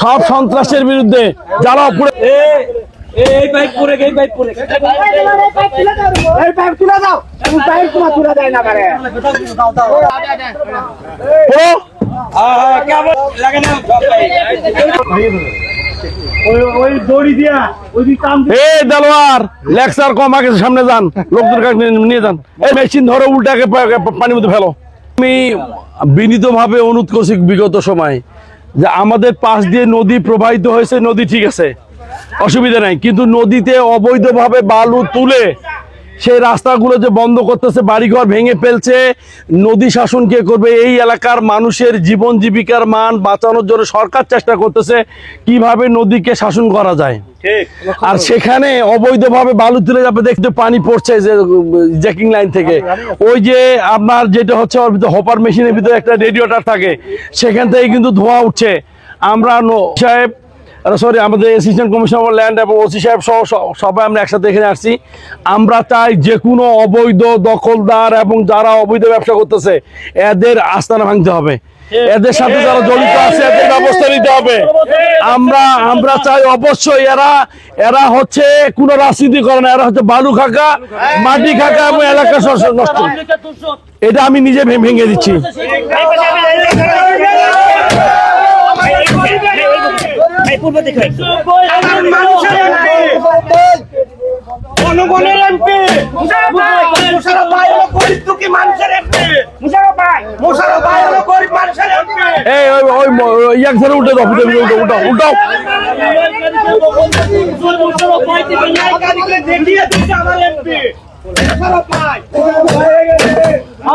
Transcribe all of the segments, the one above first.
সব সন্ত্রাসের বিরুদ্ধে যারা এই পাইপ পুরে এই পাইপ পুরে এই পাইপ তুলে দাও এবং পাইপ তুলে দেয় না পারে কেমন লাগে না ওই দড়ি দিয়া ওই কাম এই দেলোয়ার লেকচার কম আগে সামনে যান লোকদের কাছে নিয়ে যান এই মেশিন ধরে উল্টাকে পানির মধ্যে ফেলো। আমি বিনীতভাবে অনুরোধ করছি বিগত সময় যে আমাদের পাশ দিয়ে নদী প্রবাহিত হয়েছে, নদী ঠিক আছে, অসুবিধা নাই, কিন্তু নদীতে অবৈধভাবে বালু তুলে সেই রাস্তাগুলো যে বন্ধ করতেছে, বাড়িঘর ভেঙে ফেলছে, নদী শাসন কে করবে? এই এলাকার মানুষের জীবন জীবিকার মান বাঁচানোর জন্য সরকার চেষ্টা করতেছে কিভাবে নদীকে শাসন করা যায়। আর সেখানে অবৈধভাবে বালু তুলে যাবে, দেখতে পানি পড়ছে যে জ্যাকিং লাইন থেকে, ওই যে আপনার যেটা হচ্ছে ওর ভিতরে হপার মেশিনের ভিতরে একটা রেডিয়েটর থাকে, সেখান থেকে কিন্তু ধোঁয়া উঠছে। আমরা সাহেব সরি আমাদের অ্যাসিস্ট্যান্ট কমিশনার ল্যান্ড এবং ওসি সাহেব সহ সবাই আমরা একসাথে এখানে আসছি। আমরা চাই যে কোনো অবৈধ দখলদার এবং যারা অবৈধ ব্যবসা করতেছে এদের আস্তানা ভাঙতে হবে, এদের সাথে যারা জড়িত আছে এদের ব্যবস্থা নিতে হবে। আমরা চাই অবশ্যই এরা হচ্ছে কোনো রাজনীতি করে না, এরা হচ্ছে বালু খাকা, মাটি খাকা এবং এলাকা নষ্ট। এটা আমি নিজে ভেঙে দিচ্ছি। জনগণের এমপি মুশারফ ভাই হলো গরিব দুঃখী মানুষের এমপি। মুশারফ ভাই হলো গরিব মানুষের এমপি। এই ওই এক ধরে উল্টে দাও, উল্টাও মুশারফ ভাই থেকে ন্যায় কারিগরে দেখিয়ে দিচ্ছে আমার এমপি। মুশারফ ভাই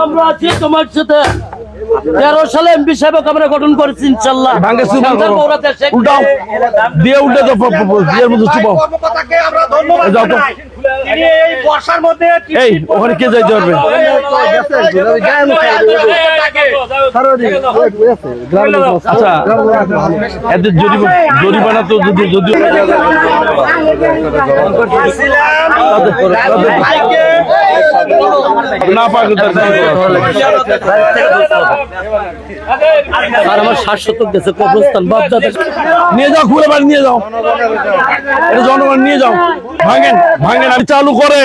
আমরা আছি তোমার সাথে। 13 সালে এমপি সাহেব আমরা গঠন করেছি ইনশাআল্লাহ। উল্টাও দিয়ে উল্টে দাও, কর্মকর্তাকে আমরা ধন্যবাদ জানাই। তিনি এই বর্ষার মধ্যে এই ওখানে কে যাইতে পারবে? আচ্ছা এদের জরিমানা তো যদি না পারে আমার 60 শতক গেছে কবরস্থান নিয়ে যাও, খুলে বাড়ি নিয়ে যাও, এটা জনগণ নিয়ে যাও, ভাঙেন আমি চালু করে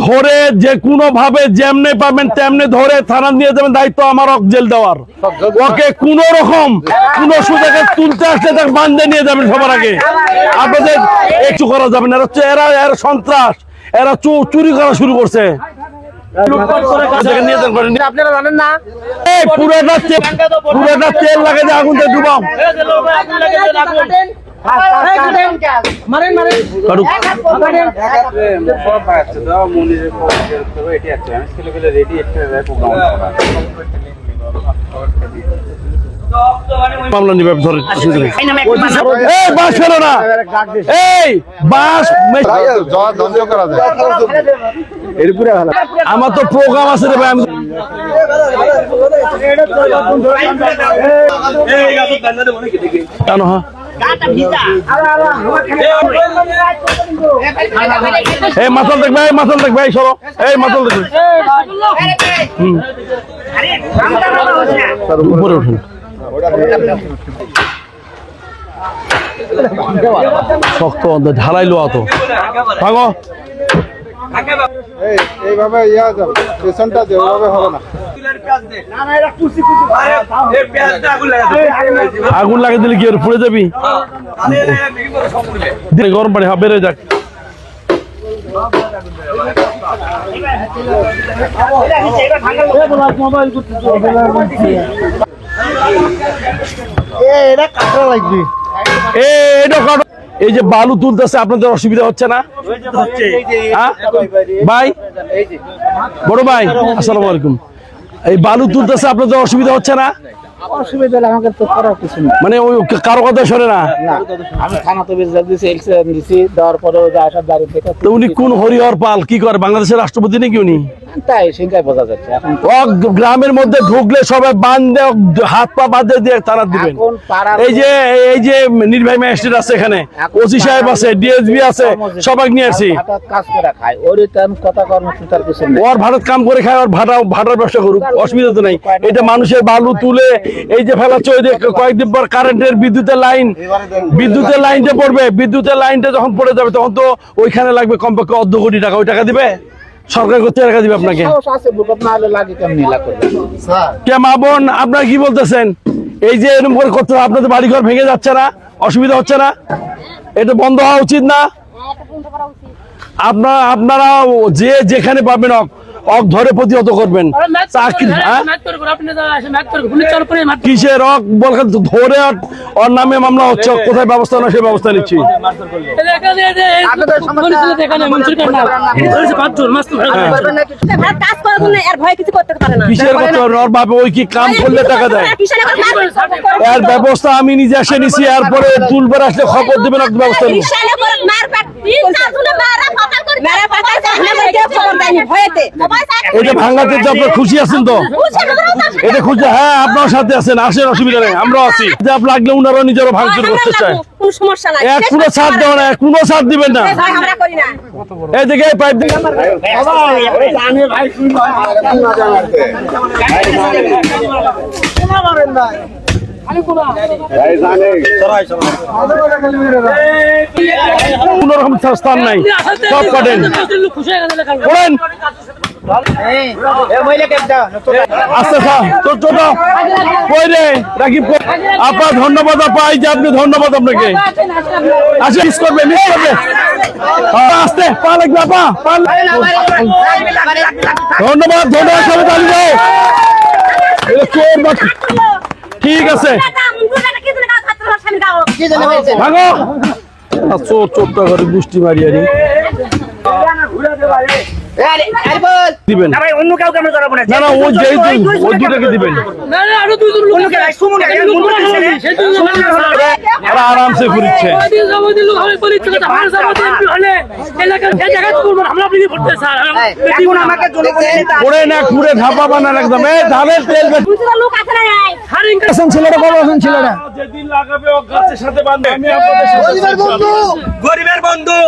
ধরে যে কোনো ভাবে যেমনে পাবেন তেমনে ধরে থানা নিয়ে যাবেন, দায়িত্ব আমার জেল দেওয়ার। ওকে কোন রকম কোন সুযোগে তুলতে আসলে তাকে বান্ধে নিয়ে যাবেন সবার আগে। আপনাদের একটু করা যাবে না, এরা সন্ত্রাস, এরা চুরি করা শুরু করছে। আপনারা জানেন না পুরোটা তেল লাগে যে আগুন দিয়ে ডুবাও। মামলা নিবে ধরে বাস ফেলো না, এই বাস আমার তো প্রোগ্রাম আছে রে ভাই। আমি কেন হ্যাঁ এই মাথল দেখবে এই সরো, এই মাথল দেখবে উপরে উঠুন। শক্ত ঢালাই লোয়া তো ভাগো এইভাবে পেছনটা যেভাবে হবে না, আগুন লাগে দিলে কি আর পুড়ে যাবি? গরম পানি হ্যাঁ বেড়ে যাক। এই যে বালু তুলতেছে আপনাদের অসুবিধা হচ্ছে না? ভাই বড় ভাই আসসালামু আলাইকুম, এই বালু তুলতেছে আপনাদের অসুবিধা হচ্ছে না? অসুবিধা আমাকে তো করার কিছু নেই, মানে ওই কারো কথা শোনে না। আমি থানা তো দিছি দেওয়ার পরে উনি কোন হরিহর পাল কি করে? বাংলাদেশের রাষ্ট্রপতি নাকি উনি? তাই সেটাই বোঝা যাচ্ছে এখন। গ্রামের মধ্যে ঢুকলে সবাই বান্ধে হাত পা বাঁধে দিয়ে তারা দিবেন। এখন পাড়ার এই যে নির্বাহী ম্যাজিস্ট্রেট আছে এখানে, ওসি সাহেব আছে, ডিএসপি আছে, সবাই নিয়ে আসি। হঠাৎ কাজ করে খায় ওর তেমন কথা কর্মসূচার কিছু নেই। ওর ভারত কাম করে খায়, ওর ভাটার ব্যবসা করুক, অসুবিধা তো নাই। এটা মানুষের বালু তুলে এই যে ফেলাচ্ছে, ওই যে কয়েকদিন পর কারেন্টের বিদ্যুতের লাইনটা পড়বে, বিদ্যুতের লাইনটা যখন পড়ে যাবে তখন তো ওইখানে লাগবে কমপক্ষে 1.5 কোটি টাকা। ওই টাকা দিবে সরকার, করতে টাকা দিবে আপনাকে? সাহস আছে বুকত না হলে লাগে কেমনি এলা করবে। কে মা বোন আপনারা কি বলতেছেন? এই যে এরকম করে করতে আপনাদের বাড়িঘর ভেঙে যাচ্ছে না, অসুবিধা হচ্ছে না? এটা বন্ধ হওয়া উচিত না? আপনারা যে যেখানে পাবেন ধরে প্রতিহত করবেন। চাকরি কিসের ধরে ওর নামে মামলা হচ্ছে, কোথায় ব্যবস্থা না সেই ব্যবস্থা নিচ্ছি। কিসের করতে পারবেন? ওর বাবা ওই কি কাম করলে টাকা দেয়? এর ব্যবস্থা আমি নিজে এসে নিছি, এরপরে তুলবার আসলে খবর দেবেন, ব্যবস্থা নেই। এটা ভাঙাতে যে আপনার খুশি আছেন তো? এটা খুশি? হ্যাঁ, আপনার সাথে আছেন, আসেন, অসুবিধা নেই, আমরা আছি। লাগলে উনারা নিজেরও ভাঙচুর করতে চায়। কোনো ছাড় দেওয়া না, কোনো ছাড় দিবেন না। এই দিকে পাইপ কোন রকম স্থান নাই, সব কাটেন করেন। আচ্ছা আপনার ধন্যবাদ পাই যে আপনি, ধন্যবাদ আপনাকে। আচ্ছা মিস করবে আসতে পা লাগবে আপা, ধন্যবাদ সবাই তালি দাও। ঠিক আছে, ভাগো চোরটা করে গুষ্টি মারিয়ারি দিবেন। অন্য কাউকে আমরা জড়াবো না। না না, ওই দুটাকে দিবেন, ওরা আরামসে ঘুরছে। করে না ঘুরে ধাপা বানান একদম। ধানের তেল ছেলেটা বড় আছেন, ছেলেটা যেদিন লাগাবে ও গাছের সাথে বাঁধবে। আমি আপনাদের সাথে গরিবের বন্ধু